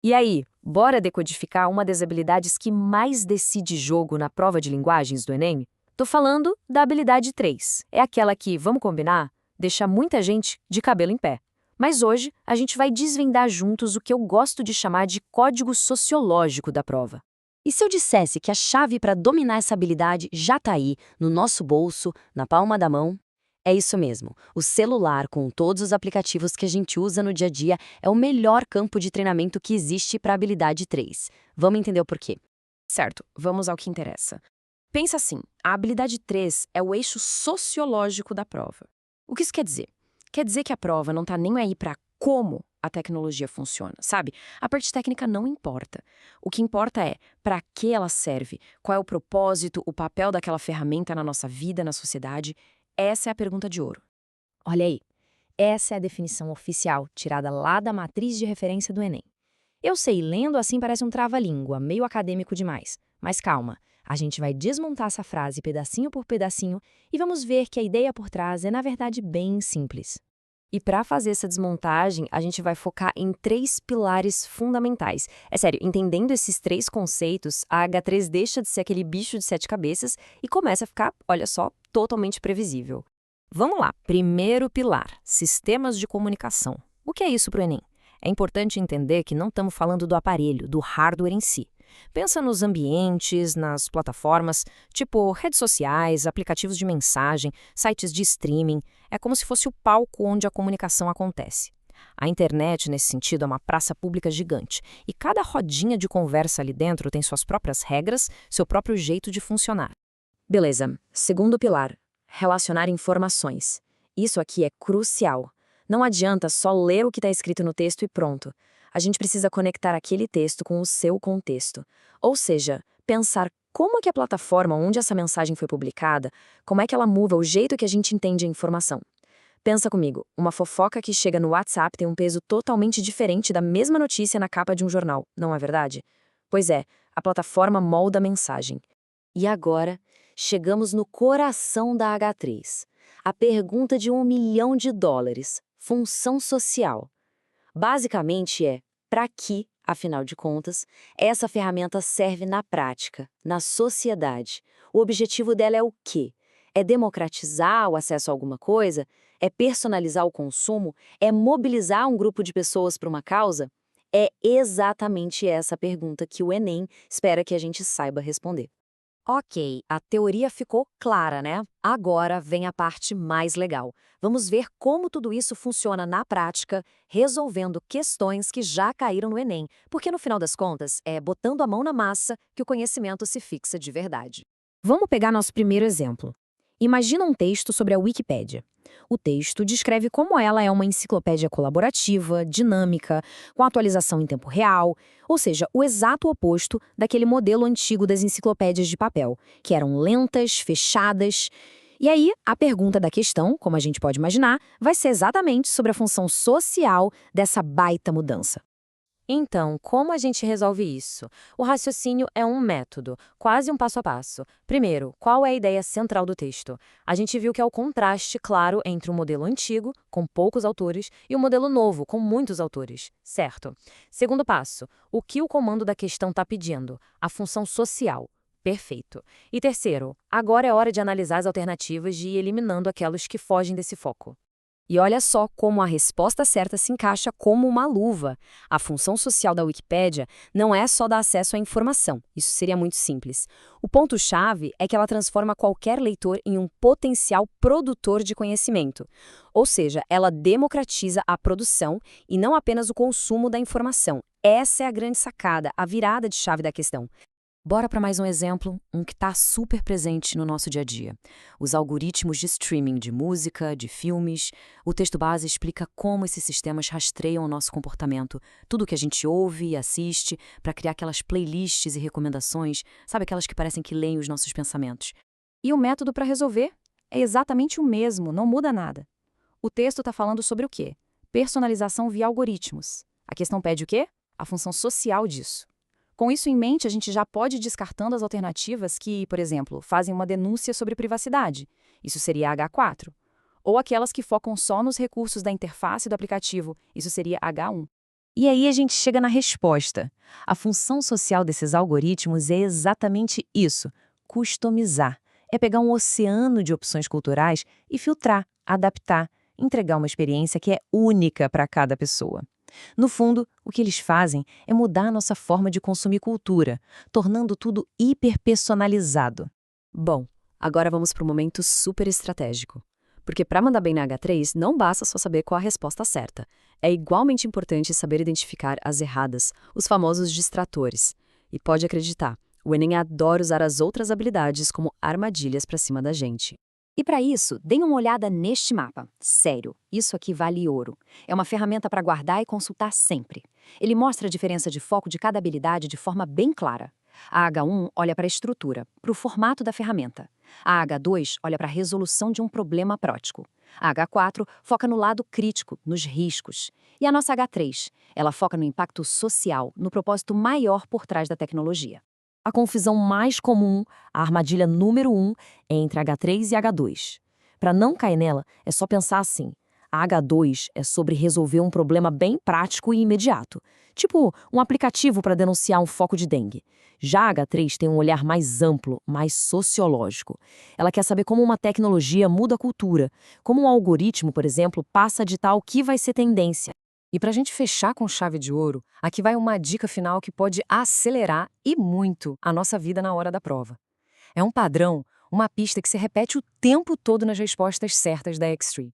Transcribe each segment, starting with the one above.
E aí, bora decodificar uma das habilidades que mais decide jogo na prova de linguagens do Enem? Tô falando da habilidade 3. É aquela que, vamos combinar, deixa muita gente de cabelo em pé. Mas hoje a gente vai desvendar juntos o que eu gosto de chamar de código sociológico da prova. E se eu dissesse que a chave para dominar essa habilidade já está aí, no nosso bolso, na palma da mão? É isso mesmo. O celular, com todos os aplicativos que a gente usa no dia a dia, é o melhor campo de treinamento que existe para a habilidade 3. Vamos entender o porquê. Certo, vamos ao que interessa. Pensa assim, a habilidade 3 é o eixo sociológico da prova. O que isso quer dizer? Quer dizer que a prova não está nem aí para como a tecnologia funciona, sabe? A parte técnica não importa. O que importa é para que ela serve, qual é o propósito, o papel daquela ferramenta na nossa vida, na sociedade. Essa é a pergunta de ouro. Olha aí, essa é a definição oficial, tirada lá da matriz de referência do Enem. Eu sei, lendo assim parece um trava-língua, meio acadêmico demais. Mas calma, a gente vai desmontar essa frase pedacinho por pedacinho e vamos ver que a ideia por trás é, na verdade, bem simples. E para fazer essa desmontagem, a gente vai focar em 3 pilares fundamentais. É sério, entendendo esses 3 conceitos, a H3 deixa de ser aquele bicho de 7 cabeças e começa a ficar, olha só, totalmente previsível. Vamos lá. Primeiro pilar, sistemas de comunicação. O que é isso para o Enem? É importante entender que não estamos falando do aparelho, do hardware em si. Pensa nos ambientes, nas plataformas, tipo redes sociais, aplicativos de mensagem, sites de streaming. É como se fosse o palco onde a comunicação acontece. A internet, nesse sentido, é uma praça pública gigante, e cada rodinha de conversa ali dentro tem suas próprias regras, seu próprio jeito de funcionar. Beleza. Segundo pilar, relacionar informações. Isso aqui é crucial. Não adianta só ler o que está escrito no texto e pronto. A gente precisa conectar aquele texto com o seu contexto. Ou seja, pensar como é que a plataforma onde essa mensagem foi publicada, como é que ela muda o jeito que a gente entende a informação. Pensa comigo, uma fofoca que chega no WhatsApp tem um peso totalmente diferente da mesma notícia na capa de um jornal, não é verdade? Pois é, a plataforma molda a mensagem. E agora, chegamos no coração da H3. A pergunta de US$ 1 milhão, função social. Basicamente para que, afinal de contas, essa ferramenta serve na prática, na sociedade? O objetivo dela é o quê? É democratizar o acesso a alguma coisa? É personalizar o consumo? É mobilizar um grupo de pessoas para uma causa? É exatamente essa pergunta que o Enem espera que a gente saiba responder. Ok, a teoria ficou clara, né? Agora vem a parte mais legal. Vamos ver como tudo isso funciona na prática, resolvendo questões que já caíram no Enem, porque no final das contas é botando a mão na massa que o conhecimento se fixa de verdade. Vamos pegar nosso primeiro exemplo. Imagina um texto sobre a Wikipédia. O texto descreve como ela é uma enciclopédia colaborativa, dinâmica, com atualização em tempo real, ou seja, o exato oposto daquele modelo antigo das enciclopédias de papel, que eram lentas, fechadas. E aí, a pergunta da questão, como a gente pode imaginar, vai ser exatamente sobre a função social dessa baita mudança. Então, como a gente resolve isso? O raciocínio é um método, quase um passo a passo. Primeiro, qual é a ideia central do texto? A gente viu que é o contraste claro entre o modelo antigo, com poucos autores, e o modelo novo, com muitos autores, certo? Segundo passo, o que o comando da questão está pedindo? A função social. Perfeito. E terceiro, agora é hora de analisar as alternativas e ir eliminando aquelas que fogem desse foco. E olha só como a resposta certa se encaixa como uma luva. A função social da Wikipédia não é só dar acesso à informação, isso seria muito simples. O ponto-chave é que ela transforma qualquer leitor em um potencial produtor de conhecimento. Ou seja, ela democratiza a produção e não apenas o consumo da informação. Essa é a grande sacada, a virada de chave da questão. Bora para mais um exemplo, um que está super presente no nosso dia a dia. Os algoritmos de streaming de música, de filmes. O texto base explica como esses sistemas rastreiam o nosso comportamento, tudo que a gente ouve e assiste, para criar aquelas playlists e recomendações, sabe aquelas que parecem que leem os nossos pensamentos. E o método para resolver é exatamente o mesmo, não muda nada. O texto está falando sobre o quê? Personalização via algoritmos. A questão pede o quê? A função social disso. Com isso em mente, a gente já pode ir descartando as alternativas que, por exemplo, fazem uma denúncia sobre privacidade. Isso seria H4. Ou aquelas que focam só nos recursos da interface do aplicativo. Isso seria H1. E aí a gente chega na resposta. A função social desses algoritmos é exatamente isso: customizar. É pegar um oceano de opções culturais e filtrar, adaptar, entregar uma experiência que é única para cada pessoa. No fundo, o que eles fazem é mudar a nossa forma de consumir cultura, tornando tudo hiperpersonalizado. Bom, agora vamos para o momento super estratégico. Porque para mandar bem na H3, não basta só saber qual a resposta certa. É igualmente importante saber identificar as erradas, os famosos distratores. E pode acreditar, o Enem adora usar as outras habilidades como armadilhas para cima da gente. E para isso, deem uma olhada neste mapa. Sério, isso aqui vale ouro. É uma ferramenta para guardar e consultar sempre. Ele mostra a diferença de foco de cada habilidade de forma bem clara. A H1 olha para a estrutura, para o formato da ferramenta. A H2 olha para a resolução de um problema prático. A H4 foca no lado crítico, nos riscos. E a nossa H3, ela foca no impacto social, no propósito maior por trás da tecnologia. A confusão mais comum, a armadilha número 1, é entre H3 e H2. Para não cair nela, é só pensar assim. A H2 é sobre resolver um problema bem prático e imediato, tipo um aplicativo para denunciar um foco de dengue. Já a H3 tem um olhar mais amplo, mais sociológico. Ela quer saber como uma tecnologia muda a cultura, como um algoritmo, por exemplo, passa a ditar o que vai ser tendência. E para a gente fechar com chave de ouro, aqui vai uma dica final que pode acelerar e muito a nossa vida na hora da prova. É um padrão, uma pista que se repete o tempo todo nas respostas certas da X3.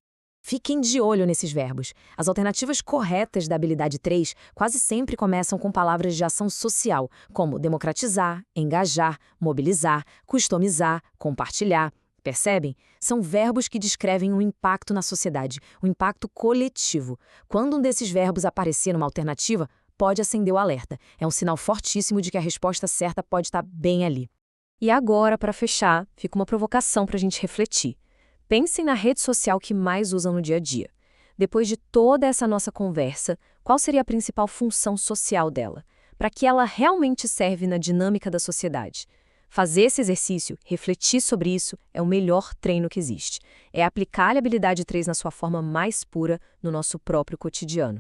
Fiquem de olho nesses verbos. As alternativas corretas da habilidade 3 quase sempre começam com palavras de ação social, como democratizar, engajar, mobilizar, customizar, compartilhar. Percebem? São verbos que descrevem um impacto na sociedade, um impacto coletivo. Quando um desses verbos aparecer numa alternativa, pode acender o alerta. É um sinal fortíssimo de que a resposta certa pode estar bem ali. E agora, para fechar, fica uma provocação para a gente refletir. Pensem na rede social que mais usam no dia a dia. Depois de toda essa nossa conversa, qual seria a principal função social dela? Para que ela realmente serve na dinâmica da sociedade? Fazer esse exercício, refletir sobre isso, é o melhor treino que existe. É aplicar a habilidade 3 na sua forma mais pura no nosso próprio cotidiano.